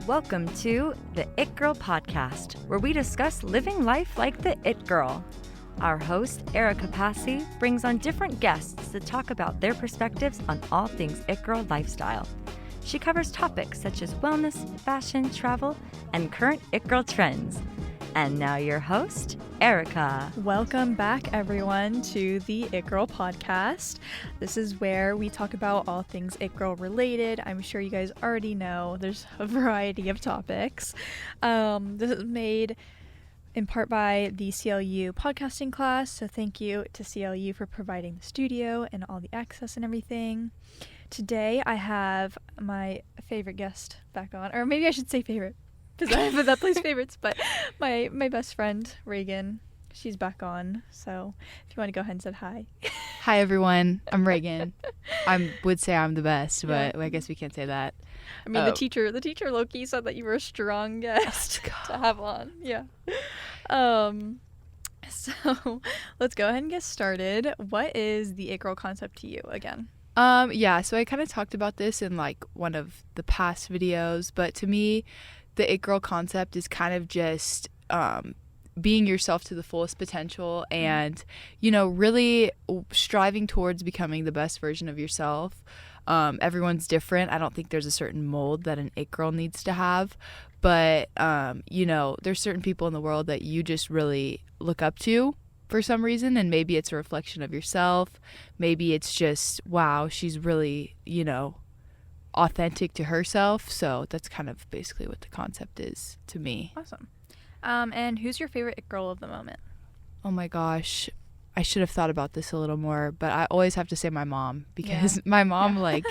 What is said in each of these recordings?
Welcome to the It Girl Podcast, where we discuss living life like the It Girl. Our host, Erica Passy, brings on different guests to talk about their perspectives on all things It Girl lifestyle. She covers topics such as wellness, fashion, travel, and current It Girl trends. And now your host, Erica. Welcome back, everyone, to the It Girl Podcast. This is where we talk about all things It Girl related. I'm sure you guys already know there's a variety of topics. This is made in part by the CLU podcasting class, so thank you to CLU for providing the studio and all the access and everything. Today I have my favorite guest back on, or maybe I should say favorite, because I have that plays favorites, but my best friend, Regan, she's back on, so if you want to go ahead and say hi. Hi, everyone. I'm Regan. I would say I'm the best, but I guess we can't say that. I mean, the teacher low-key said that you were a strong guest to have on. Yeah. So let's go ahead and get started. What is the It Girl concept to you again? So I kind of talked about this in like one of the past videos, but to me, the It Girl concept is kind of just being yourself to the fullest potential and, really striving towards becoming the best version of yourself. Everyone's different. I don't think there's a certain mold that an It Girl needs to have, but, there's certain people in the world that you just really look up to for some reason, and maybe it's a reflection of yourself. Maybe it's just, wow, she's really, authentic to herself. So that's kind of basically what the concept is to me. Awesome. And who's your favorite It Girl of the moment? Oh my gosh, I should have thought about this a little more, but I always have to say my mom, because my mom,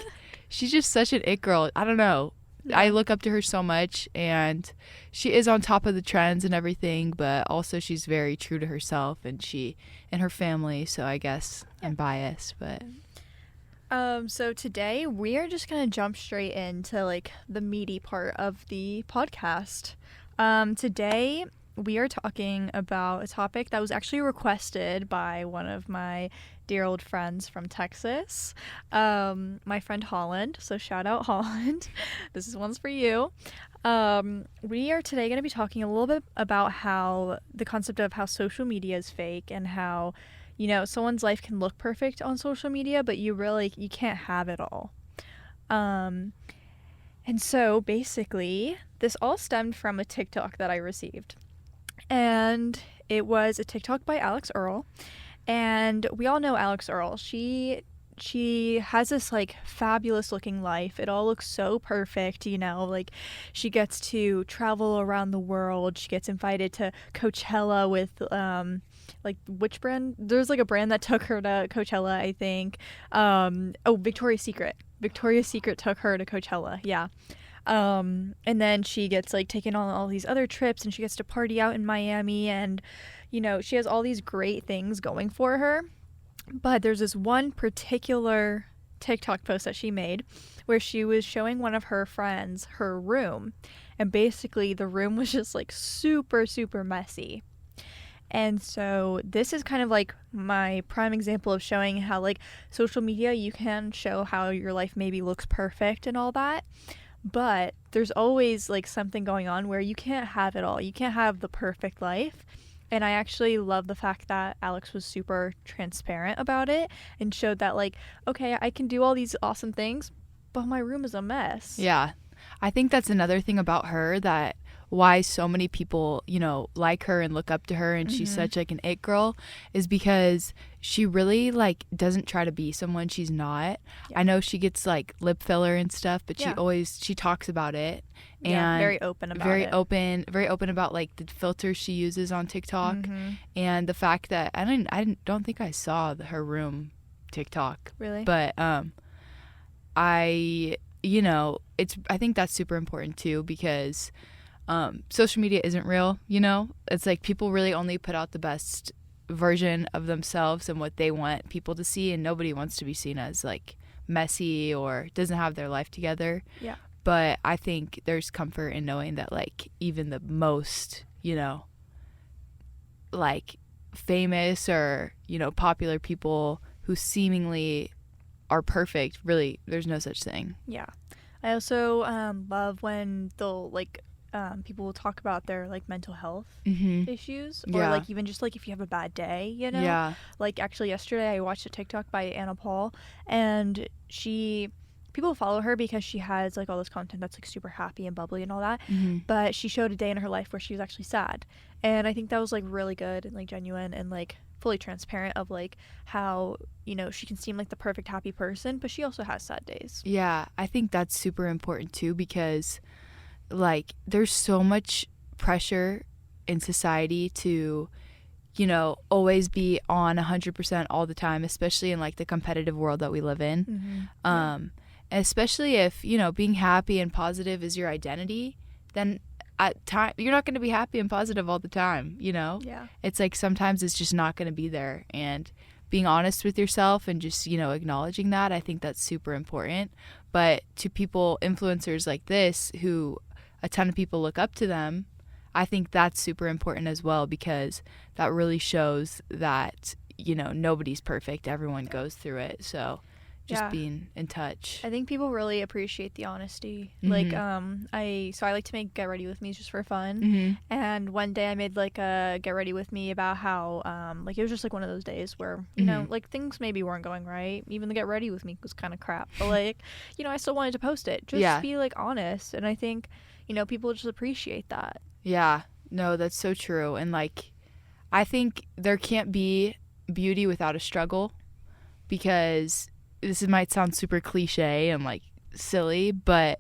she's just such an It Girl. I don't know. Yeah. I look up to her so much, and she is on top of the trends and everything, but also she's very true to herself and her family. So I guess I'm biased, but. So today we are just going to jump straight into the meaty part of the podcast. Today we are talking about a topic that was actually requested by one of my dear old friends from Texas, my friend Holland. So shout out Holland. This one's for you. We are today going to be talking a little bit about how the concept of how social media is fake and how someone's life can look perfect on social media, but you can't have it all. And so basically, this all stemmed from a TikTok that I received. And it was a TikTok by Alex Earl. And we all know Alex Earl. She has this fabulous looking life. It all looks so perfect, she gets to travel around the world. She gets invited to Coachella with which brand? There's a brand that took her to Coachella, I think. Victoria's Secret. Victoria's Secret took her to Coachella, yeah. And then she gets taken on all these other trips, and she gets to party out in Miami, and she has all these great things going for her. But there's this one particular TikTok post that she made where she was showing one of her friends her room, and basically the room was just super, super messy. And so this is kind of my prime example of showing how social media, you can show how your life maybe looks perfect and all that, but there's always something going on where you can't have it all. You can't have the perfect life. And I actually love the fact that Alex was super transparent about it and showed that okay, I can do all these awesome things, but my room is a mess. Yeah. I think that's another thing about her, that why so many people, like her and look up to her, and she's such an It Girl, is because she really doesn't try to be someone she's not. Yeah. I know she gets lip filler and stuff, but she talks about it. And very open about very open about the filters she uses on TikTok, and the fact that I don't think I saw her room TikTok. Really? But I think that's super important too, because social media isn't real, it's people really only put out the best version of themselves and what they want people to see, and nobody wants to be seen as messy or doesn't have their life together. Yeah. But I think there's comfort in knowing that even the most famous or popular people who seemingly are perfect, really there's no such thing. Yeah. I also love when they'll like people will talk about their like mental health issues, or Yeah. like even just like if you have a bad day, you know. Yeah. Like actually yesterday I watched a TikTok by Anna Paul, and people follow her because she has like all this content that's like super happy and bubbly and all that. But she showed a day in her life where she was actually sad, and I think that was like really good and like genuine and like fully transparent of like how, you know, she can seem like the perfect happy person, but she also has sad days. Yeah, I think that's super important too, because like there's so much pressure in society to, you know, always be on 100% all the time, especially in like the competitive world that we live in. Especially if, you know, being happy and positive is your identity, then at time you're not going to be happy and positive all the time, you know. Yeah. It's like sometimes it's just not going to be there, and being honest with yourself and just, you know, acknowledging that, I think that's super important. But to people, influencers like this, who a ton of people look up to them, I think that's super important as well, because that really shows that, you know, nobody's perfect. Everyone goes through it. So just being in touch. I think people really appreciate the honesty. Like I like to make get ready with me's just for fun. And one day I made like a get ready with me about how like it was just like one of those days where, you know, like things maybe weren't going right. Even the get ready with me was kind of crap. But like, you know, I still wanted to post it. Just be like honest. And I think, you know, people just appreciate that. Yeah. No, that's so true. And like, I think there can't be beauty without a struggle, because this might sound super cliche and like silly, but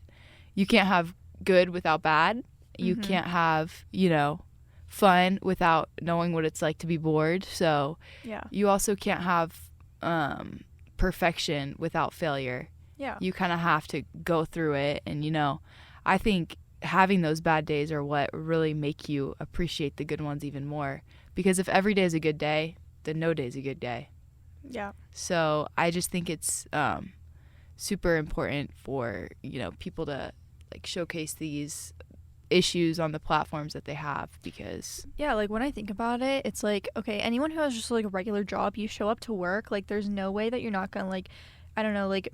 you can't have good without bad. You can't have, you know, fun without knowing what it's like to be bored. So you also can't have perfection without failure. Yeah. You kind of have to go through it. And, you know, I think having those bad days are what really make you appreciate the good ones even more. Because if every day is a good day, then no day is a good day. Yeah. So I just think it's super important for, you know, people to like showcase these issues on the platforms that they have, because like when I think about it, it's like, okay, anyone who has just like a regular job, you show up to work, like there's no way that you're not gonna like, I don't know, like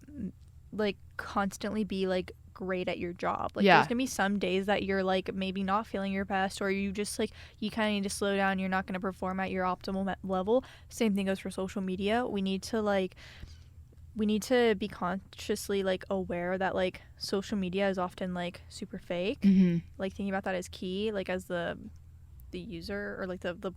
constantly be like great at your job. Like there's gonna be some days that you're like maybe not feeling your best, or you just like you kind of need to slow down. You're not gonna perform at your optimal level. Same thing goes for social media. We need to be consciously like aware that like social media is often like super fake. Like thinking about that as key, like as the user or like the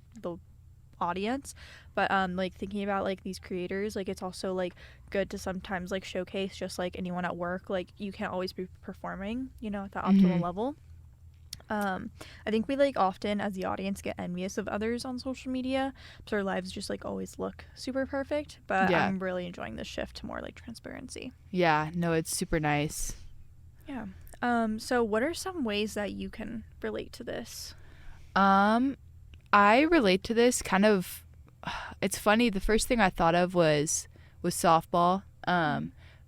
audience. But like thinking about like these creators, like it's also like good to sometimes like showcase, just like anyone at work, like you can't always be performing, you know, at the optimal level. I think we like often as the audience get envious of others on social media, so our lives just like always look super perfect. But I'm really enjoying this shift to more like transparency. Yeah, no, it's super nice. Yeah. So what are some ways that you can relate to this? I relate to this kind of, it's funny, the first thing I thought of was softball,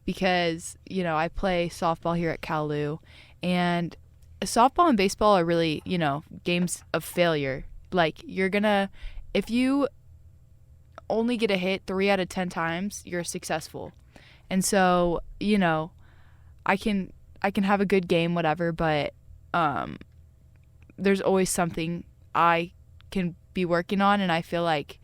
because, you know, I play softball here at Cal-Lu, and softball and baseball are really, you know, games of failure. Like if you only get a hit 3 out of 10 times, you're successful. And so, you know, I can have a good game, whatever, but there's always something I can be working on, and I feel like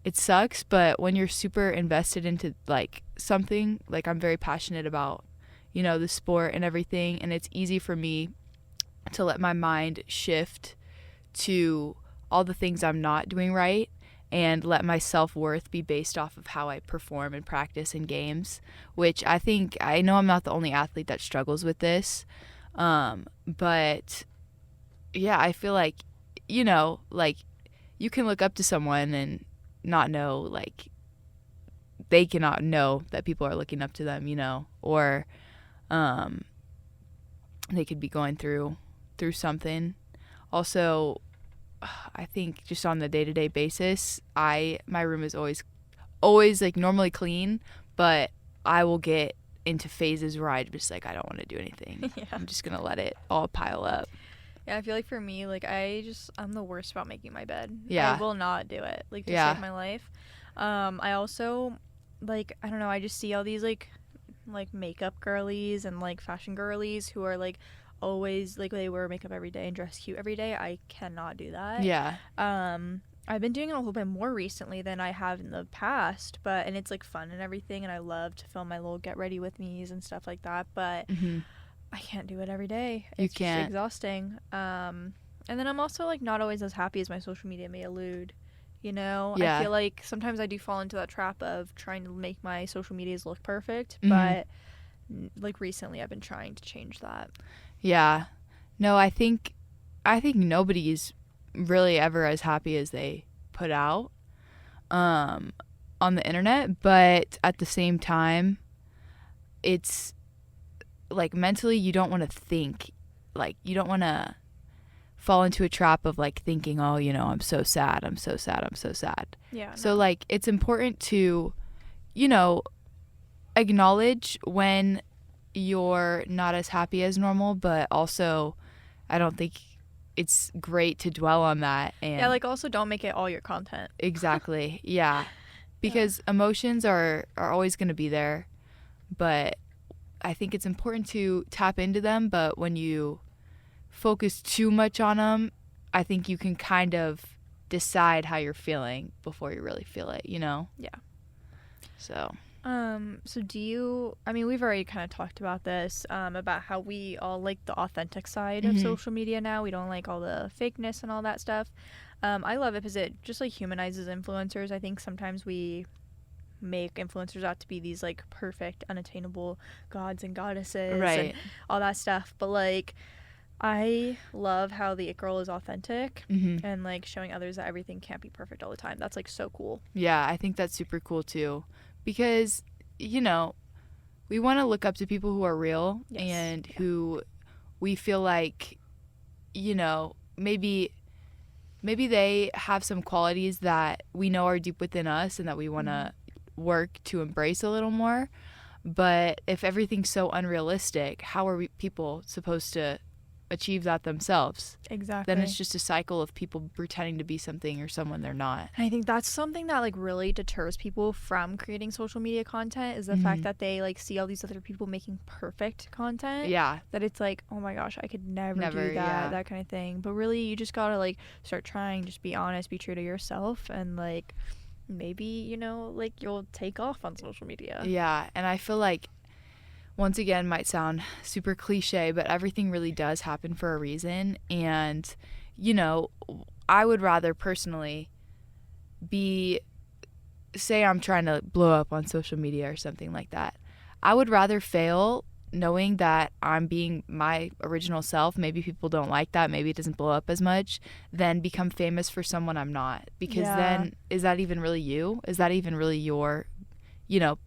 it sucks, but when you're super invested into like something, like I'm very passionate about, you know, the sport and everything, and it's easy for me to let my mind shift to all the things I'm not doing right, and let my self-worth be based off of how I perform and practice in games, which I know I'm not the only athlete that struggles with this, but yeah, I feel like, you know, like you can look up to someone and not know, like they cannot know that people are looking up to them, you know, or they could be going through something. Also, I think just on the day-to-day basis, my room is always like normally clean, but I will get into phases where I just like I don't want to do anything. I'm just gonna let it all pile up. Yeah, I feel like for me, like I'm the worst about making my bed. Yeah. I will not do it, like to save my life. I also, like, I don't know, I just see all these like like makeup girlies and like fashion girlies who are like always like they wear makeup every day and dress cute every day. I cannot do that. Yeah. I've been doing it a little bit more recently than I have in the past, and it's like fun and everything, and I love to film my little get ready with me's and stuff like that, but I can't do it every day. It's can't. just exhausting. And then I'm also like not always as happy as my social media may allude. You know, Yeah. I feel like sometimes I do fall into that trap of trying to make my social medias look perfect, but like recently I've been trying to change that. Yeah. No, I think nobody's really ever as happy as they put out on the internet, but at the same time, it's like mentally you don't want to think, like you don't want to fall into a trap of like thinking, oh, you know, I'm so sad. Yeah. So like it's important to, you know, acknowledge when you're not as happy as normal, but also I don't think it's great to dwell on that. And yeah, like also don't make it all your content. exactly. Yeah. Because emotions are always going to be there, but I think it's important to tap into them, but when you focus too much on them, I think you can kind of decide how you're feeling before you really feel it, you know? Yeah. So I mean, we've already kind of talked about this, about how we all like the authentic side of social media now. We don't like all the fakeness and all that stuff. I love it because it just like humanizes influencers. I think sometimes we make influencers out to be these like perfect, unattainable gods and goddesses and all that stuff. But like, I love how the It Girl is authentic and like showing others that everything can't be perfect all the time. That's like so cool. Yeah, I think that's super cool too. Because, you know, we want to look up to people who are real and who we feel like, you know, maybe they have some qualities that we know are deep within us and that we want to work to embrace a little more. But if everything's so unrealistic, how are people supposed to achieve that themselves? Exactly. Then it's just a cycle of people pretending to be something or someone they're not. And I think that's something that like really deters people from creating social media content is the fact that they like see all these other people making perfect content. Yeah. That it's like, oh my gosh, I could never do that, that kind of thing. But really, you just gotta like start trying, just be honest, be true to yourself, and like maybe, you know, like you'll take off on social media. Yeah, and I feel like once again might sound super cliche, but everything really does happen for a reason. And, you know, I would rather personally say I'm trying to blow up on social media or something like that. I would rather fail knowing that I'm being my original self. Maybe people don't like that. Maybe it doesn't blow up as much, than become famous for someone I'm not. Because then, is that even really you? Is that even really your, you know?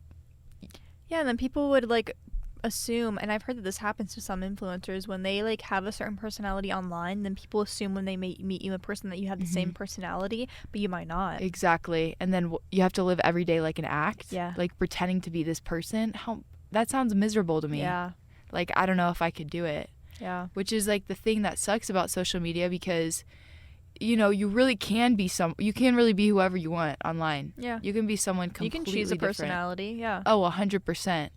Yeah, and then people would like assume, and I've heard that this happens to some influencers, when they like have a certain personality online, then people assume when they meet you in person that you have the same personality, but you might not. Exactly. And then you have to live every day like an act. Yeah. Like pretending to be this person. That sounds miserable to me. Yeah. Like, I don't know if I could do it. Yeah. Which is like the thing that sucks about social media, because, you know, you really can be you can really be whoever you want online. Yeah. You can be someone completely different. You can choose a different. personality. Yeah. Oh, 100%.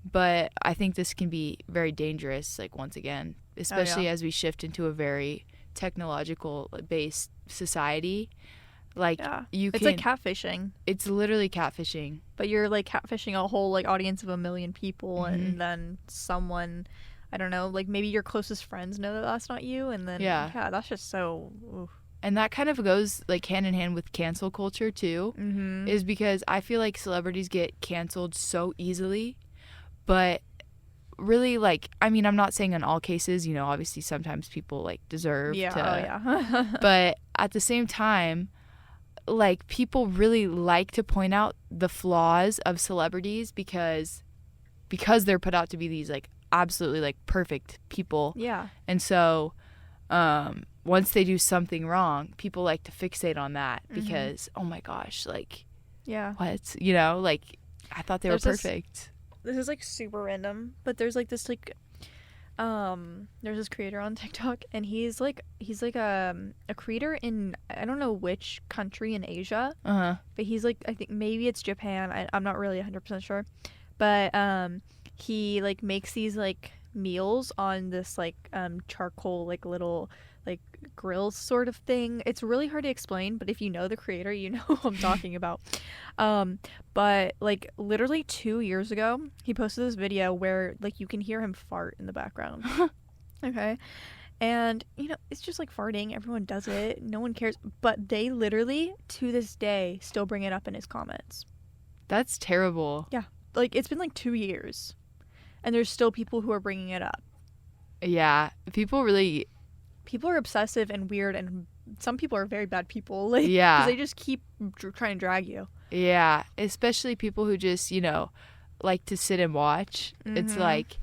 But I think this can be very dangerous, like, once again, especially as we shift into a very technological based society. Like, it's like catfishing. It's literally catfishing. But you're like catfishing a whole like audience of 1 million people, and then someone, I don't know, like maybe your closest friends know that that's not you, and then that's just so. Oof. And that kind of goes like hand in hand with cancel culture too, is because I feel like celebrities get canceled so easily. But really, like, I mean, I'm not saying in all cases, you know, obviously sometimes people like deserve to. But at the same time, like, people really like to point out the flaws of celebrities because they're put out to be these like absolutely like perfect people. Yeah. And so once they do something wrong, people like to fixate on that because, oh my gosh, like, what? You know, like, I thought they were perfect. This is like super random, but there's like this like there's this creator on TikTok, and he's like a creator in, I don't know which country in Asia, but he's like, I think maybe it's Japan. I'm not really 100% sure, but he like makes these like meals on this like charcoal like little like grill sort of thing. It's really hard to explain, but if you know the creator, you know who I'm talking about. But like literally 2 years ago, he posted this video where like you can hear him fart in the background. Okay. And, you know, it's just like farting. Everyone does it. No one cares. But they literally, to this day, still bring it up in his comments. That's terrible. Yeah. Like, it's been like 2 years. And there's still people who are bringing it up. Yeah. People are obsessive and weird, and some people are very bad people. Like, yeah. Because they just keep trying to drag you. Yeah. Especially people who just, you know, like to sit and watch. Mm-hmm. It's like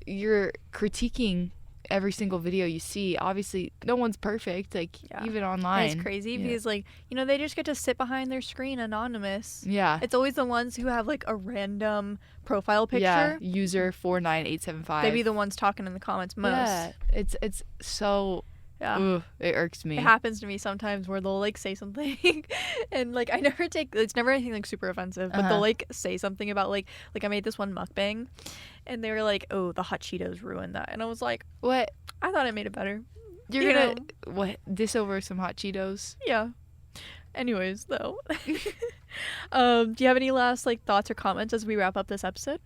you're critiquing every single video you see. Obviously no one's perfect, like even online. And it's crazy because like, you know, they just get to sit behind their screen anonymous. Yeah, it's always the ones who have like a random profile picture. Yeah, user 49875. They be the ones talking in the comments most. Yeah, it's so ooh, it irks me. It happens to me sometimes where they'll like say something and like it's never anything like super offensive, but they'll like say something about like I made this one mukbang and they were like, oh, the hot Cheetos ruined that, and I was like, what? I thought I made it better. You're gonna what, diss over some hot Cheetos? Yeah. Anyways, though, do you have any last like thoughts or comments as we wrap up this episode?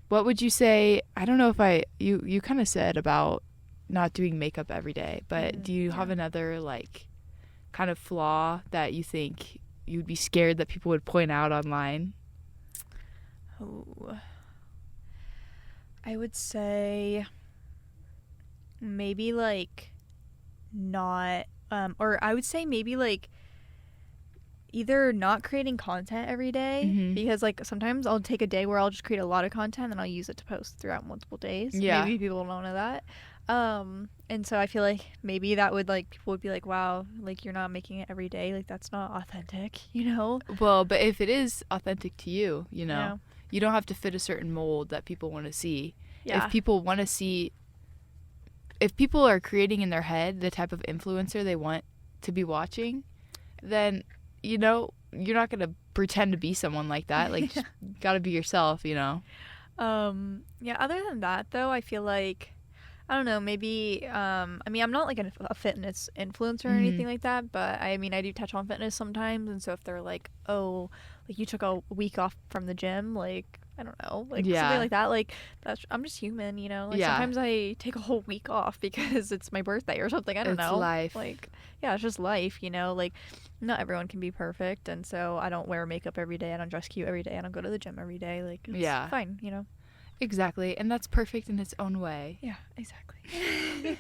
What would you say? I don't know if you kind of said about not doing makeup every day, but do you have another like kind of flaw that you think you'd be scared that people would point out online? Oh, I would say maybe like not or I would say maybe like either not creating content every day, because like sometimes I'll take a day where I'll just create a lot of content and I'll use it to post throughout multiple days. Yeah, maybe people don't know that. And so I feel like maybe that would like people would be like, wow, like you're not making it every day, like that's not authentic, you know? Well, but if it is authentic to you, you know, you don't have to fit a certain mold that people want to see. Yeah. If people are creating in their head the type of influencer they want to be watching, then, you know, you're not going to pretend to be someone like that. Like, just gotta be yourself, you know? Yeah, other than that, though, I feel like, I don't know, maybe, I mean, I'm not like a fitness influencer or anything like that, but I mean, I do touch on fitness sometimes, and so if they're like, oh, like you took a week off from the gym, like, I don't know, like something like that, like, I'm just human, you know? Like, sometimes I take a whole week off because it's my birthday or something, I don't know. It's life. Like, yeah, it's just life, you know? Like, not everyone can be perfect, and so I don't wear makeup every day, I don't dress cute every day, I don't go to the gym every day, like, it's fine, you know? Exactly, and that's perfect in its own way. Yeah, exactly.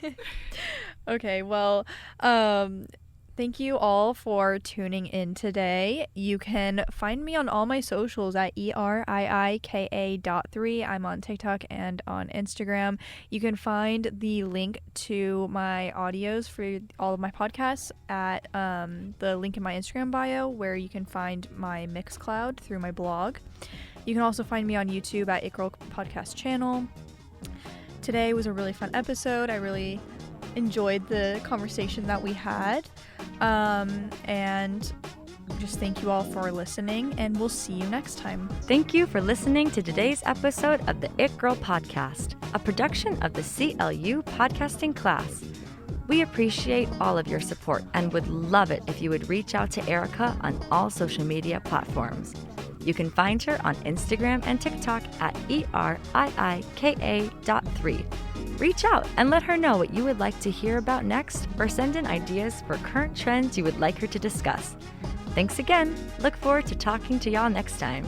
Okay, well, thank you all for tuning in today. You can find me on all my socials at ERIIKA.3. I'm on TikTok and on Instagram. You can find the link to my audios for all of my podcasts at the link in my Instagram bio, where you can find my Mixcloud through my blog. You can also find me on YouTube at It Girl Podcast channel. Today was a really fun episode. I really enjoyed the conversation that we had. And just thank you all for listening, and we'll see you next time. Thank you for listening to today's episode of the It Girl Podcast, a production of the CLU podcasting class. We appreciate all of your support and would love it if you would reach out to Erica on all social media platforms. You can find her on Instagram and TikTok at ERIIKA.3. Reach out and let her know what you would like to hear about next, or send in ideas for current trends you would like her to discuss. Thanks again. Look forward to talking to y'all next time.